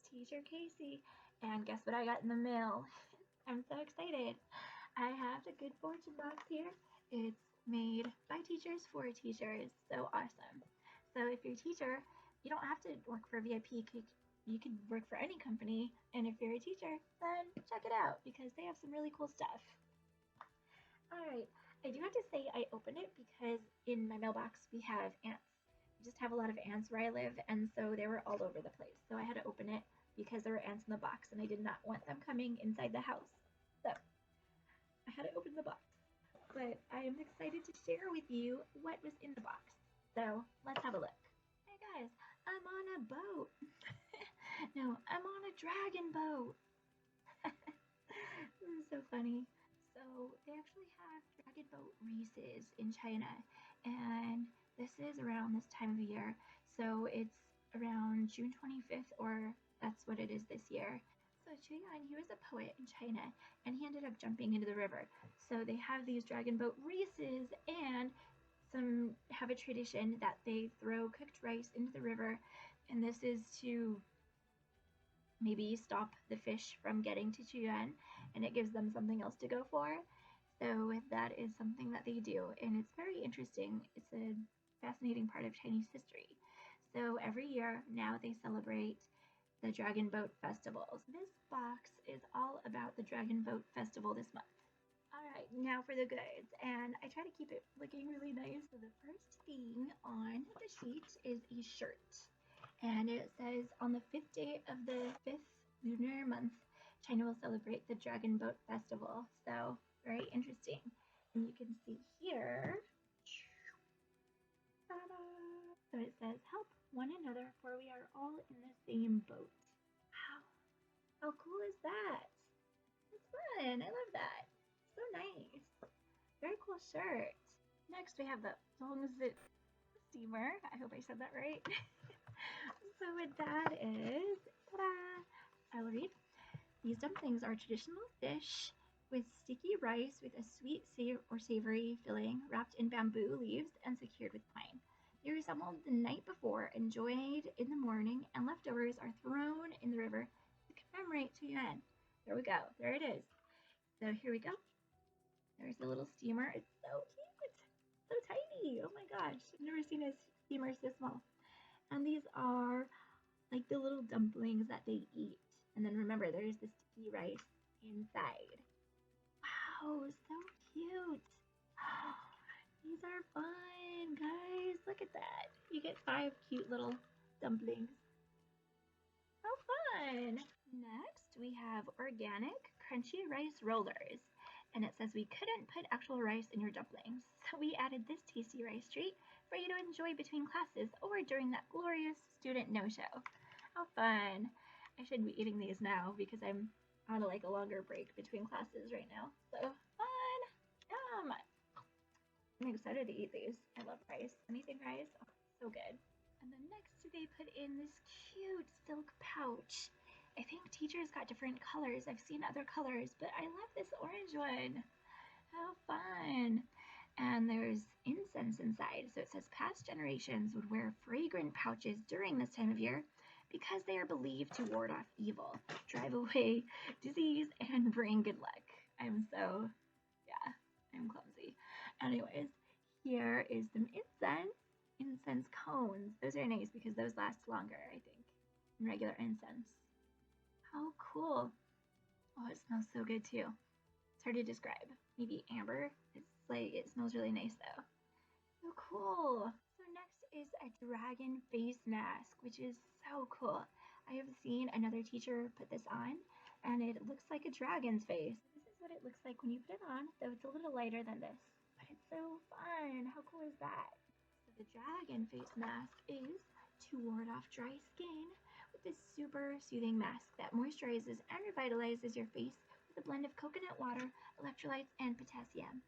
Teacher Casey, and guess what I got in the mail? I'm so excited. I have the Good Fortune box here. It's made by teachers for teachers. So awesome. So if you're a teacher, you don't have to work for VIPKid. You can work for any company, and if you're a teacher, then check it out because they have some really cool stuff. All right, I do have to say I opened it because in my mailbox we have ants. We just have a lot of ants where I live, and so they were all over the place. So I had to open it because there were ants in the box, and I did not want them coming inside the house. So I had to open the box. But I am excited to share with you what was in the box. So let's have a look. Hey guys, I'm on a boat. No, I'm on a dragon boat. This is so funny. So they actually have dragon boat races in China, and this is around this time of year. So it's around June 25th, or that's what it is this year. So Chuyan, he was a poet in China, and he ended up jumping into the river. So they have these dragon boat races, and some have a tradition that they throw cooked rice into the river, and this is to maybe stop the fish from getting to Chuyan, and it gives them something else to go for. So that is something that they do, and it's very interesting. It's a fascinating part of Chinese history. So every year now they celebrate the Dragon Boat Festivals. This box is all about the Dragon Boat Festival this month. All right, now for the goods, and I try to keep it looking really nice. So the first thing on the sheet is a shirt, and it says on the 5th day of the 5th lunar month, China will celebrate the Dragon Boat Festival. So very interesting. And you can see here, ta-da! So it says, help one another for we are all in the same boat. Wow, how cool is that? It's fun, I love that. So nice. Very cool shirt. Next we have the Zongzi steamer. I hope I said that right. So what that is, ta-da! I will read. These dumplings are a traditional dish with sticky rice with a sweet or savory filling wrapped in bamboo leaves and secured with pine. They are assembled the night before, enjoyed in the morning, and leftovers are thrown in the river to commemorate Chuyan. There we go. There it is. So here we go. There's the little steamer. It's so cute. So tiny. Oh my gosh. I've never seen a steamer so small. And these are like the little dumplings that they eat. And then remember, there's the sticky rice inside. Wow, so cute. These are fun, guys. Look at that. You get 5 cute little dumplings. How fun. Next, we have organic crunchy rice rollers. And it says we couldn't put actual rice in your dumplings, so we added this tasty rice treat for you to enjoy between classes or during that glorious student no-show. How fun. I should be eating these now because I'm on like a longer break between classes right now. So fun. Yum. I'm excited to eat these. I love rice. Anything rice? Oh, so good. And then next they put in this cute silk pouch. I think teachers got different colors. I've seen other colors, but I love this orange one. How fun. And there's incense inside. So it says past generations would wear fragrant pouches during this time of year because they are believed to ward off evil, drive away disease, and bring good luck. I'm clumsy. Anyways, here is some incense cones. Those are nice because those last longer, I think, than regular incense. How cool. Oh, it smells so good too. It's hard to describe. Maybe amber. It's like, it smells really nice though. So cool. So next is a dragon face mask, which is so cool. I have seen another teacher put this on, and it looks like a dragon's face. This is what it looks like when you put it on, though it's a little lighter than this. But it's so fun. How cool is that? So the dragon face mask is to ward off dry skin with this super soothing mask that moisturizes and revitalizes your face with a blend of coconut water, electrolytes, and potassium.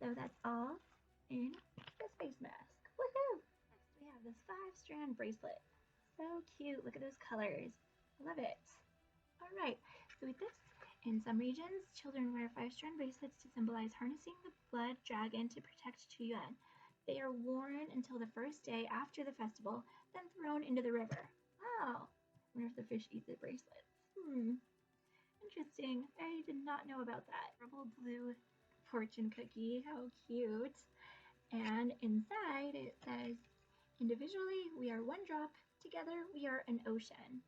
So that's all in this face mask. Woohoo! Next we have this 5-strand bracelet. So cute. Look at those colors. I love it. Alright, so with this, in some regions, children wear 5-strand bracelets to symbolize harnessing the blood dragon to protect Chuyan. They are worn until the first day after the festival, then thrown into the river. Wow, wonder if the fish eat the bracelets. Interesting. I did not know about that. Purple blue fortune cookie. How cute. And inside it says, individually we are one drop, together we are an ocean.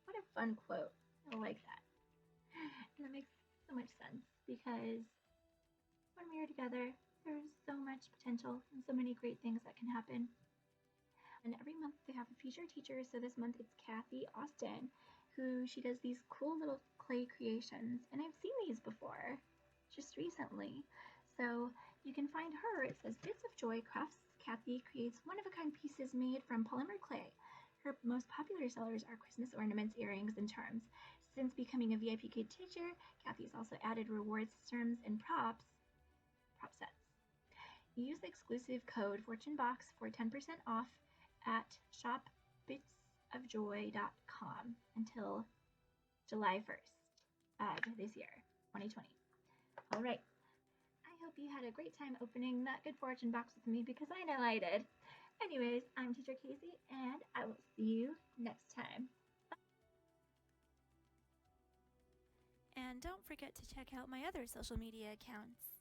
What a fun quote. I like that. And that makes so much sense because when we are together, there's so much potential and so many great things that can happen. And every month they have a featured teacher. So this month it's Kathy Austin, who she does these cool little clay creations. And I've seen these before just recently. So you can find her. It says Bits of Joy Crafts. Kathy creates one-of-a-kind pieces made from polymer clay. Her most popular sellers are Christmas ornaments, earrings, and charms. Since becoming a VIPKid teacher, Kathy's also added reward systems and prop sets. Use the exclusive code FortuneBox for 10% off at shopbitsofjoy.com until July 1st of this year, 2020. All right. I hope you had a great time opening that good fortune box with me because I know I did. Anyways, I'm Teacher Casey, and I will see you next time. And don't forget to check out my other social media accounts.